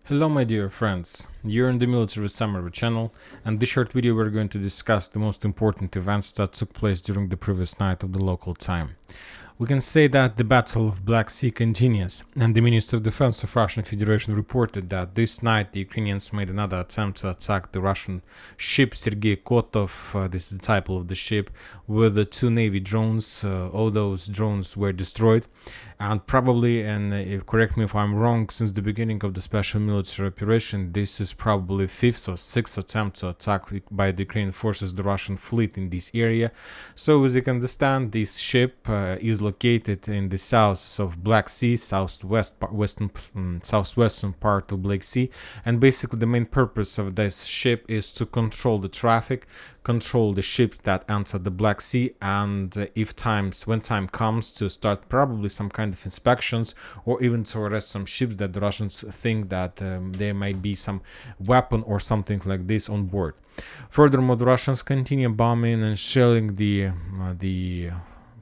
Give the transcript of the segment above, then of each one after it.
Hello my dear friends, you're in the Military Summary channel, and this short video we're going to discuss the most important events that took place during the previous night of the local time. We can say that the Battle of Black Sea continues, and the Minister of Defense of Russian Federation reported that this night the Ukrainians made another attempt to attack the Russian ship Sergei Kotov, this is the title of the ship, with the two Navy drones. All those drones were destroyed, and probably, and correct me if I'm wrong, since the beginning of the special military operation, this is probably fifth or sixth attempt to attack by the Ukrainian forces the Russian fleet in this area. So as you can understand, this ship is located in the south of Black Sea, southwestern part of Black Sea, and basically the main purpose of this ship is to control the traffic, control the ships that enter the Black Sea, and when time comes to start probably some kind of inspections, or even to arrest some ships that the Russians think that there might be some weapon or something like this on board. Furthermore, the Russians continue bombing and shelling the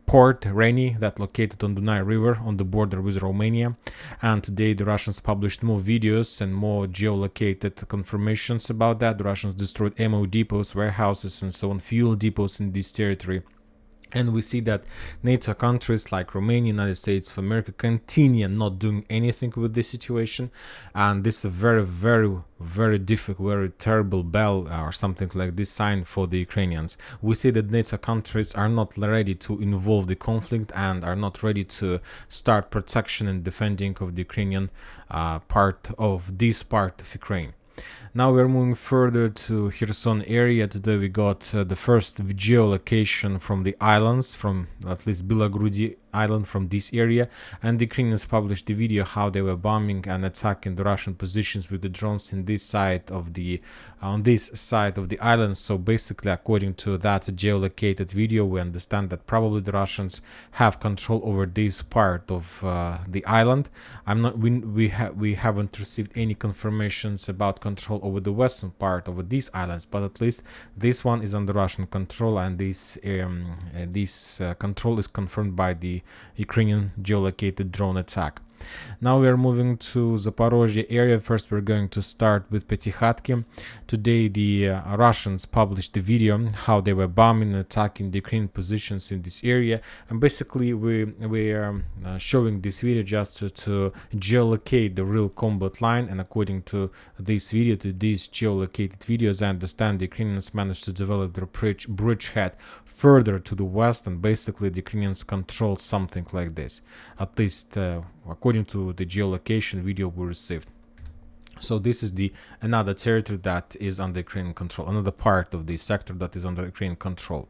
port Reni that located on Dunai River on the border with Romania, and today the Russians published more videos and more geolocated confirmations about that. The Russians destroyed ammo depots, warehouses and so on, fuel depots in this territory. And we see that NATO countries like Romania, United States of America continue not doing anything with this situation. And this is a very difficult, very terrible bell or something like this sign for the Ukrainians. We see that NATO countries are not ready to involve the conflict and are not ready to start protection and defending of the Ukrainian part of Ukraine. Now we're moving further to Kherson area. Today we got the first geolocation from the islands, from at least Belogrudi island, from this area, and the Ukrainians published the video how they were bombing and attacking the Russian positions with the drones in this side of the island. So basically, according to that geolocated video, we understand that probably the Russians have control over this part of the island. We haven't received any confirmations about control over the western part of these islands, but at least this one is under Russian control, and this control is confirmed by the Ukrainian geolocated drone attack. Now we are moving to Zaporozhye area. First we're going to start with Petykhatki. Today the Russians published the video how they were bombing and attacking the Ukrainian positions in this area, and basically we are showing this video just to geolocate the real combat line. And according to this video, to these geolocated videos, I understand the Ukrainians managed to develop their bridgehead further to the west, and basically the Ukrainians control something like this, at least according to the geolocation video we received. So this is another territory that is under Ukrainian control, another part of the sector that is under Ukrainian control.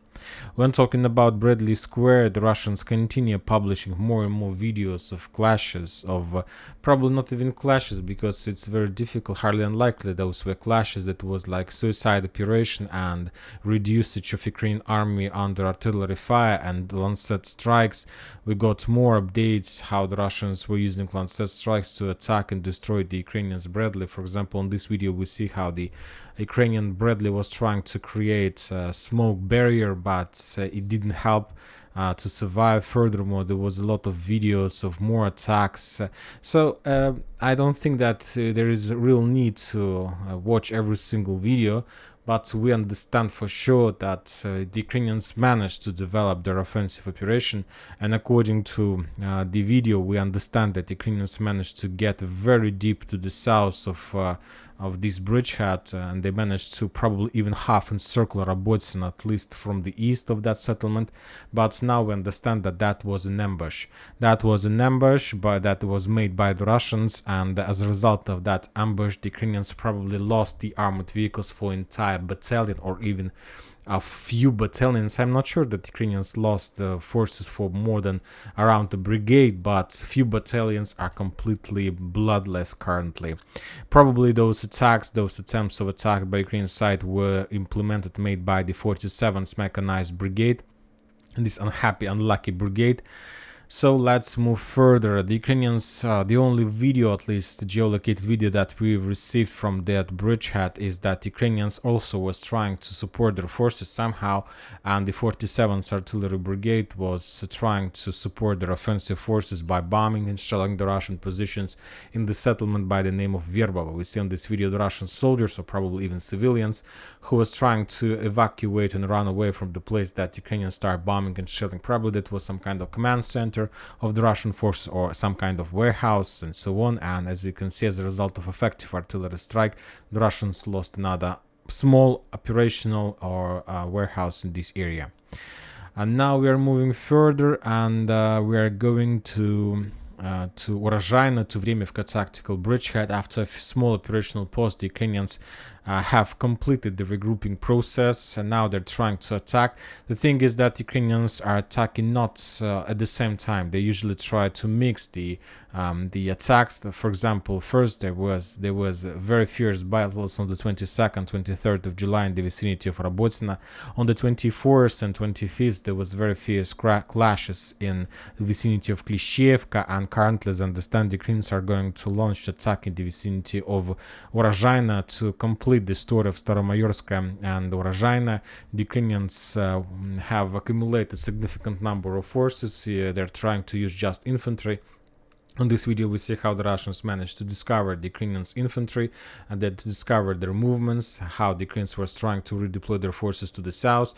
When talking about Bradley Square, the Russians continue publishing more and more videos of clashes, of probably not even clashes, because it's very difficult, hardly unlikely those were clashes. That was like suicide operation and reduced of Ukrainian army under artillery fire and Lancet strikes. We got more updates how the Russians were using Lancet strikes to attack and destroy the Ukrainians' Bradley. For example, in this video we see how the Ukrainian Bradley was trying to create a smoke barrier, but it didn't help to survive. Furthermore, there was a lot of videos of more attacks. So I don't think that there is a real need to watch every single video, but we understand for sure that the Ukrainians managed to develop their offensive operation, and according to the video we understand that the Ukrainians managed to get very deep to the south of this bridgehead, and they managed to probably even half encircle Robotyne, at least from the east of that settlement. But now we understand that that was an ambush. That was an ambush that was made by the Russians, and as a result of that ambush, the Ukrainians probably lost the armored vehicles for entire battalion or even a few battalions. I'm not sure that Ukrainians lost forces for more than around a brigade, but few battalions are completely bloodless currently. Probably those attempts of attack by Ukrainian side were made by the 47th Mechanized Brigade, this unlucky brigade. So let's move further. The Ukrainians, the only video, at least geolocated video that we received from that bridgehead is that Ukrainians also was trying to support their forces somehow, and the 47th Artillery Brigade was trying to support their offensive forces by bombing and shelling the Russian positions in the settlement by the name of Verbova. We see on this video the Russian soldiers, or probably even civilians, who was trying to evacuate and run away from the place that Ukrainians started bombing and shelling. Probably that was some kind of command center of the Russian forces or some kind of warehouse and so on. And as you can see, as a result of effective artillery strike, the Russians lost another small operational or warehouse in this area. And now we are moving further, and we are going to Urozhaino, to Vremivka tactical bridgehead. After a small operational pause, the Ukrainians have completed the regrouping process, and now they're trying to attack. The thing is that Ukrainians are attacking not at the same time. They usually try to mix the attacks. For example, first there was very fierce battles on the 22nd, 23rd of July in the vicinity of Robotina. On the 24th and 25th, there was very fierce clashes in the vicinity of Klishchevka, and currently, as I understand, the Ukrainians are going to launch attack in the vicinity of Urozhaino to complete the story of Staromayorska and Urozhaino. The Ukrainians have accumulated a significant number of forces. They're trying to use just infantry. On this video, we see how the Russians managed to discover the Ukrainians' infantry and then to discover their movements, how the Ukrainians were trying to redeploy their forces to the south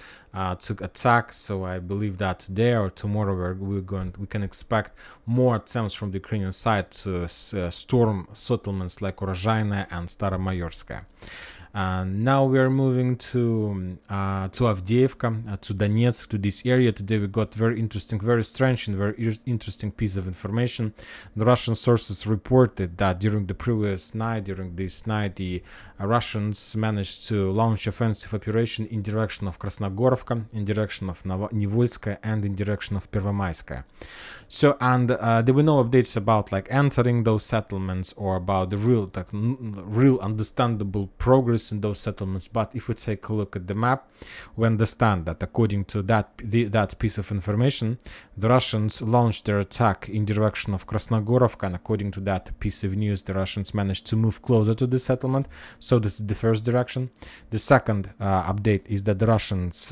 to attack. So I believe that today or tomorrow we can expect more attempts from the Ukrainian side to storm settlements like Urozhaino and Staromayorska. Now we are moving to Avdiivka, to Donetsk, to this area. Today we got very interesting, very strange and very interesting piece of information. The Russian sources reported that during this night, the Russians managed to launch offensive operation in direction of Krasnogorovka, in direction of Nivolskaya, and in direction of Pervomayskaya. So, and there were no updates about like entering those settlements or about the real understandable progress in those settlements. But if we take a look at the map, we understand that according to that piece of information, the Russians launched their attack in direction of Krasnogorovka, and according to that piece of news, the Russians managed to move closer to the settlement. So this is the first direction. The second update is that the Russians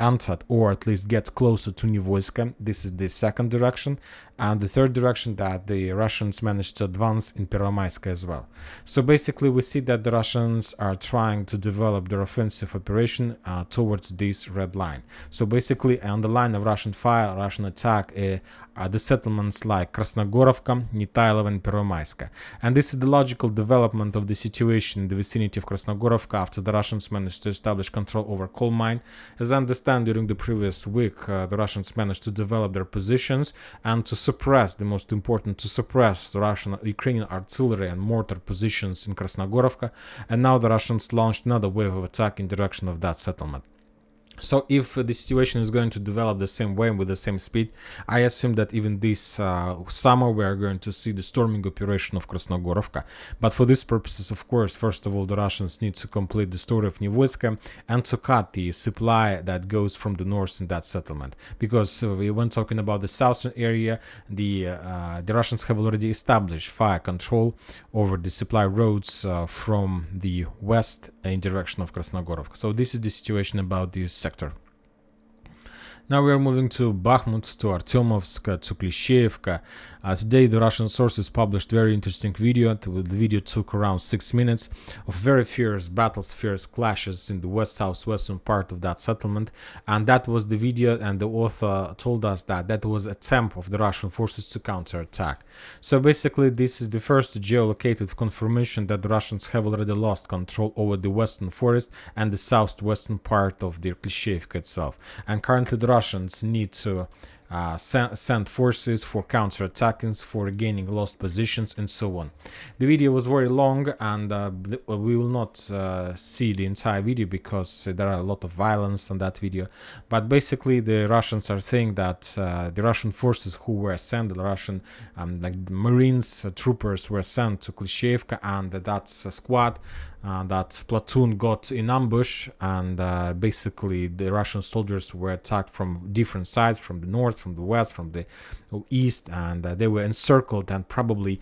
entered, or at least get closer to Nivolskaya. This is the second direction. And the third direction, that the Russians managed to advance in Pervomayskaya as well. So basically we see that the Russians are trying to develop their offensive operation towards this red line. So basically on the line of Russian fire, Russian attack, the settlements like Krasnogorovka, Nitailov, and Pervomayskaya. And this is the logical development of the situation in the vicinity of Krasnogorovka after the Russians managed to establish control over coal mine. As I understand, during the previous week, the Russians managed to develop their positions and to suppress, the most important, to suppress the Ukrainian artillery and mortar positions in Krasnogorovka. And now the Russians launched another wave of attack in direction of that settlement. So if the situation is going to develop the same way and with the same speed, I assume that even this summer we are going to see the storming operation of Krasnogorovka. But for these purposes, of course, first of all, the Russians need to complete the story of Nivolskaya and to cut the supply that goes from the north in that settlement. Because when talking about the southern area, the Russians have already established fire control over the supply roads from the west in direction of Krasnogorovka. So this is the situation about this sector. Now we are moving to Bakhmut, to Artyomovsk, to Klishchevka. Today the Russian sources published very interesting video. The video took around 6 minutes of very fierce battles, fierce clashes in the west-southwestern part of that settlement. And that was the video, and the author told us that that was an attempt of the Russian forces to counterattack. So basically this is the first geolocated confirmation that the Russians have already lost control over the western forest and the southwestern part of the Klishchevka itself. And currently the Russians need to send forces for counterattacking, for gaining lost positions, and so on. The video was very long, and we will not see the entire video because there are a lot of violence on that video. But basically, the Russians are saying that the Russian forces who were sent, the Russian like Marines, troopers were sent to Klishchevka, and that squad, that platoon got in ambush, and basically the Russian soldiers were attacked from different sides, from the north, from the west, from the east, and they were encircled, and probably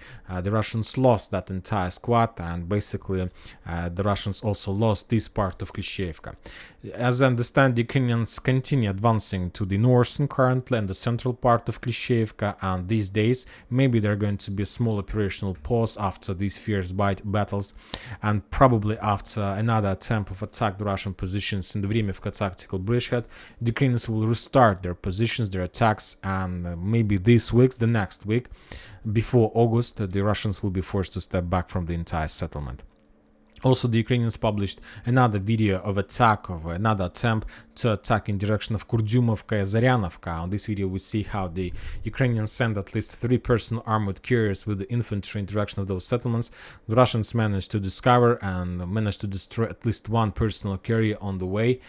the Russians lost that entire squad, and basically the Russians also lost this part of Klishchiivka. As I understand, the Ukrainians continue advancing to the northern currently and the central part of Klishchiivka, and these days maybe there's going to be a small operational pause after these fierce battles, and probably after another attempt of attack the Russian positions in the Vremivka tactical bridgehead, the Ukrainians will restart their positions, their attacks, and maybe this week, the next week, before August, the Russians will be forced to step back from the entire settlement. Also, the Ukrainians published another video of another attempt to attack in direction of Kurdyumovka and Zaryanovka. On this video, we see how the Ukrainians sent at least 3 personal armored carriers with the infantry in direction of those settlements. The Russians managed to discover and managed to destroy at least 1 personal carrier on the way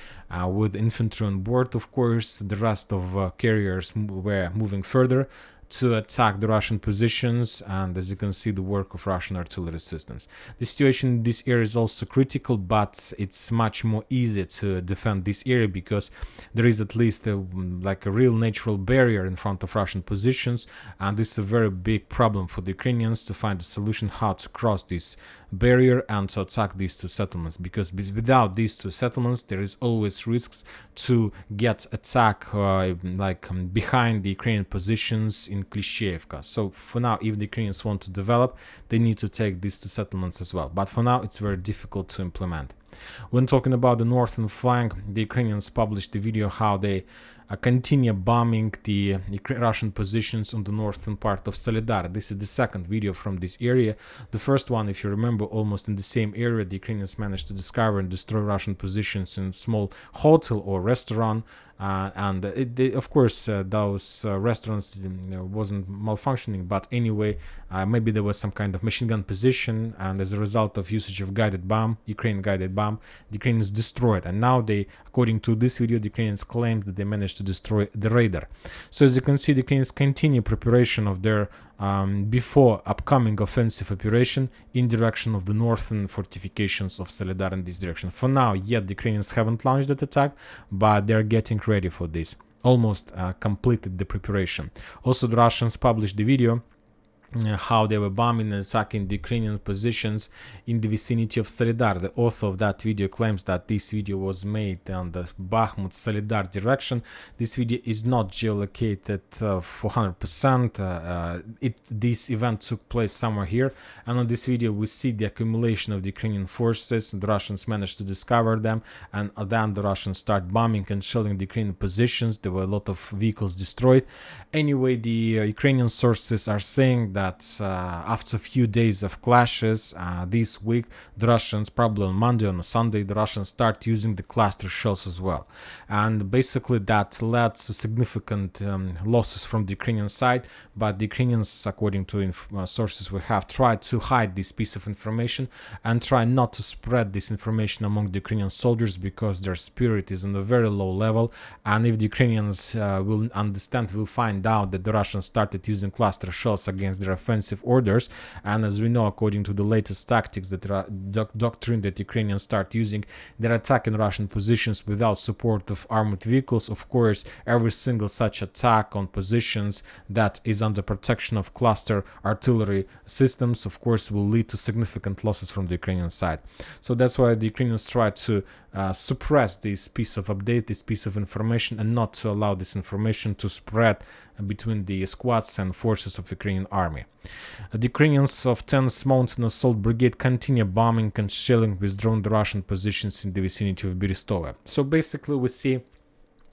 with infantry on board. Of course, the rest of carriers were moving further to attack the Russian positions, and as you can see, the work of Russian artillery systems. The situation in this area is also critical, but it's much more easy to defend this area because there is at least a real natural barrier in front of Russian positions, and this is a very big problem for the Ukrainians to find a solution how to cross this barrier and to attack these 2 settlements, because without these 2 settlements there is always risks to get attack behind the Ukrainian positions in Klishchiivka. So for now, if the Ukrainians want to develop, they need to take these 2 settlements as well, but for now it's very difficult to implement. When talking about the northern flank, the Ukrainians published the video how they continue bombing the Russian positions on the northern part of Solidar. This is the second video from this area. The first one, if you remember, almost in the same area, the Ukrainians managed to discover and destroy Russian positions in a small hotel or restaurant. Of course, those restaurants wasn't malfunctioning, but anyway, maybe there was some kind of machine gun position, and as a result of usage of guided bomb, Ukrainian guided bomb, the Ukrainians destroyed. And now they, according to this video, the Ukrainians claimed that they managed to destroy the radar. So as you can see, the Ukrainians continue preparation of their before upcoming offensive operation in direction of the northern fortifications of Solidar in this direction. For now, yet the Ukrainians haven't launched that attack, but they're getting ready for this. Almost completed the preparation. Also, the Russians published the video how they were bombing and attacking the Ukrainian positions in the vicinity of Solidar. The author of that video claims that this video was made on the Bakhmut-Solidar direction. This video is not geolocated for 100%. This event took place somewhere here, and on this video we see the accumulation of the Ukrainian forces. The Russians managed to discover them, and then the Russians start bombing and shelling the Ukrainian positions. There were a lot of vehicles destroyed. Anyway, the Ukrainian sources are saying that after a few days of clashes this week, the Russians, probably on Monday or on Sunday, the Russians start using the cluster shells as well. And basically that led to significant losses from the Ukrainian side, but the Ukrainians, according to sources we have, tried to hide this piece of information and try not to spread this information among the Ukrainian soldiers because their spirit is on a very low level. And if the Ukrainians will find out that the Russians started using cluster shells against their offensive orders, and as we know, according to the latest tactics that doctrine that Ukrainians start using, they're attacking Russian positions without support of armored vehicles. Of course, every single such attack on positions that is under protection of cluster artillery systems, of course, will lead to significant losses from the Ukrainian side. So that's why the Ukrainians try to suppress this piece of update, this piece of information, and not to allow this information to spread between the squads and forces of Ukrainian army. The Ukrainians of 10th Mountain Assault Brigade continue bombing and shelling with drone the Russian positions in the vicinity of Berestova. So basically we see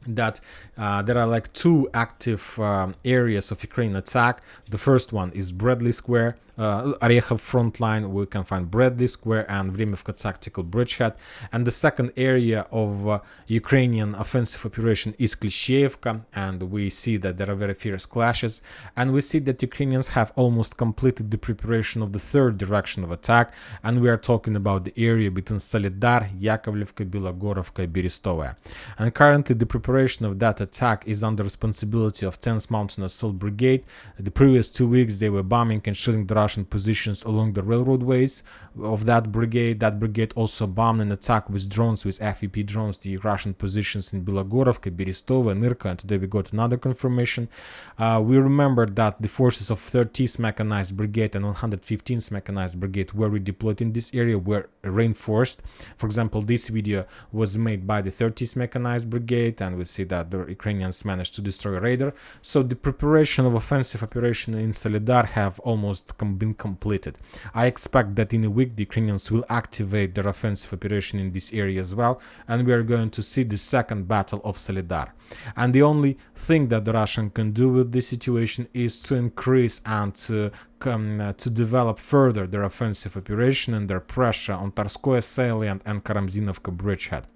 that there are like 2 active areas of Ukraine attack. The first one is Bradley Square, Orekhov front line. We can find Bradley Square and Vremivka tactical bridgehead. And the second area of Ukrainian offensive operation is Klishchiivka, and we see that there are very fierce clashes. And we see that Ukrainians have almost completed the preparation of the third direction of attack, and we are talking about the area between Solidar, Yakovlevka, Bilogorovka, and Berestova. And currently the preparation of that attack is under responsibility of 10th Mountain Assault Brigade. The previous 2 weeks they were bombing and shooting the Russian positions along the railroadways of that brigade. That brigade also bombed and attacked with drones, with FEP drones, the Russian positions in Bilogorovka, Berestovo, and Irka, and today we got another confirmation. We remember that the forces of 30th Mechanized Brigade and 115th Mechanized Brigade were redeployed in this area, were reinforced. For example, this video was made by the 30th Mechanized Brigade, and we see that the Ukrainians managed to destroy a raider. So the preparation of offensive operation in Solidar have almost been completed. I expect that in a week the Ukrainians will activate their offensive operation in this area as well, and we are going to see the second battle of Solidar. And the only thing that the Russian can do with this situation is to increase and to develop further their offensive operation and their pressure on Tarskoye salient and Karamzinovka bridgehead.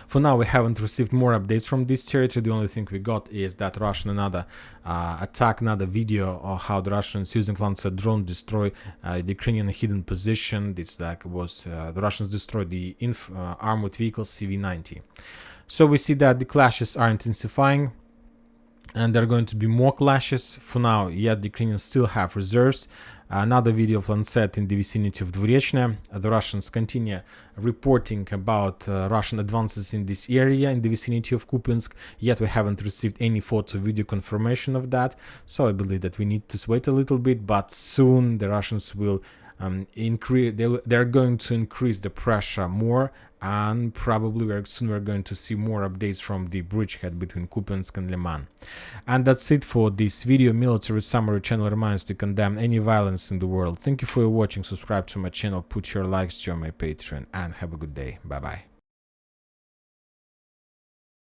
For now, we haven't received more updates from this territory. The only thing we got is that Russian another video of how the Russians using Lancet drone destroy the Ukrainian hidden position. It's like the Russians destroyed the armored vehicle CV-90. So we see that the clashes are intensifying, and there are going to be more clashes. For now, yet the Ukrainians still have reserves. Another video of Lancet in the vicinity of Dvorechne. The Russians continue reporting about Russian advances in this area, in the vicinity of Kupiansk, yet we haven't received any photo video confirmation of that. So I believe that we need to wait a little bit, but soon the Russians will they're going to increase the pressure more, and probably we're going to see more updates from the bridgehead between Kupiansk and Liman. And that's it for this video. Military Summary channel reminds to condemn any violence in the world. Thank you for watching. Subscribe to my channel, put your likes, join my Patreon, and have a good day. Bye bye.